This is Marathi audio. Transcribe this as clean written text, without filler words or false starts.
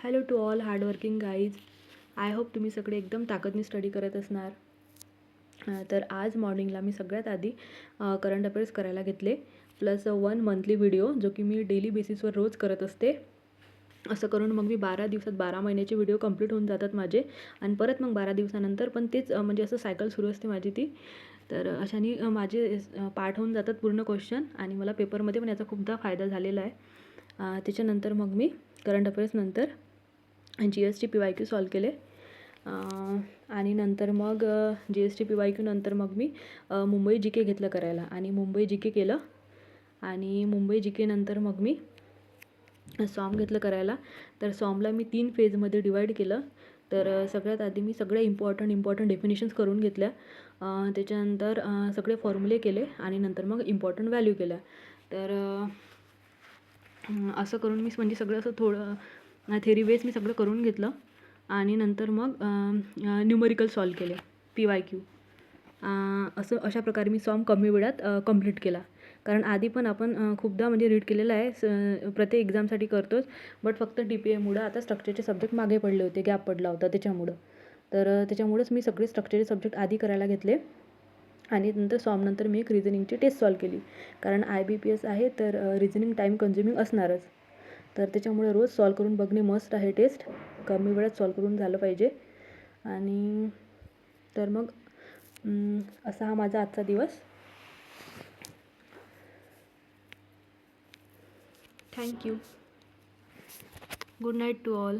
Hello to all hardworking guys. I hope तुम्ही सगळे एकदम ताकदने स्टडी करत असणार. तर आज मॉर्निंगला मी सगळ्यात आधी करंट अफेअर्स करायला घेतले, प्लस 1 मंथली व्हिडिओ जो की मी डेली बेसिसवर रोज करत असते. असं करून मग मी 12 दिवसात 12 महिन्याचे व्हिडिओ कंप्लीट होऊन जातात माझे, आणि परत मग 12 दिवसानंतर पण तेच म्हणजे असं सायकल सुरू असते माझी ती. तर अशाने माझे पाठ होऊन जातात पूर्ण क्वेश्चन, आणि मला पेपरमध्ये पण याचा खूपदा फायदा झालेला आहे. त्याच्यानंतर मग मी करंट अफेअर्सनंतर GST PYQ सॉल्व केले, आणि नंतर मग GST PYQ नंतर मग मी मुंबई GK घेतलं करायला, आणि मुंबई GK केलं. आणि मुंबई GK नंतर मग मी सॉम घेतलं करायला. तर सॉमला मी 3 फेजमध्ये डिवाईड केलं. तर सगळ्यात आधी मी सगळे इम्पॉर्टंट डेफिनेशन्स करून घेतल्या. त्याच्यानंतर सगळे फॉर्म्युले केले, आणि नंतर मग इम्पॉर्टंट व्हॅल्यू केल्या. तर असं करून मी म्हणजे सगळं असं थोडं थेरी बेस मी सगळं करून घेतलं, आणि नंतर मग न्यूमरिकल सॉल्व केले PYQ. अशा प्रकारे मी सॉम कमी वेळात कंप्लीट केला. कारण आधी पण आपण खूपदा म्हणजे रीड केलेलं आहे, प्रत्येक एक्झामसाठी करतोच, बट फक्त DPAमुळं आता स्ट्रक्चरचे सब्जेक्ट मागे पडले होते, गॅप पडला होता त्याच्यामुळं. तर त्याच्यामुळंच मी सगळे स्ट्रक्चरचे सब्जेक्ट आधी करायला घेतले, आणि नंतर सॉमनंतर मी एक रिझनिंगची टेस्ट सॉल्व केली. कारण IBPS आहे, तर रिझनिंग टाईम कन्झ्युमिंग असणारच. तर त्याच्यामुळे रोज सॉल्व करून बघणे मस्ट आहे टेस्ट. कमी वेळात सॉल्व करून झालं पाहिजे. आणि तर मग असा हा माझा आजचा दिवस. Thank you. Good night to all.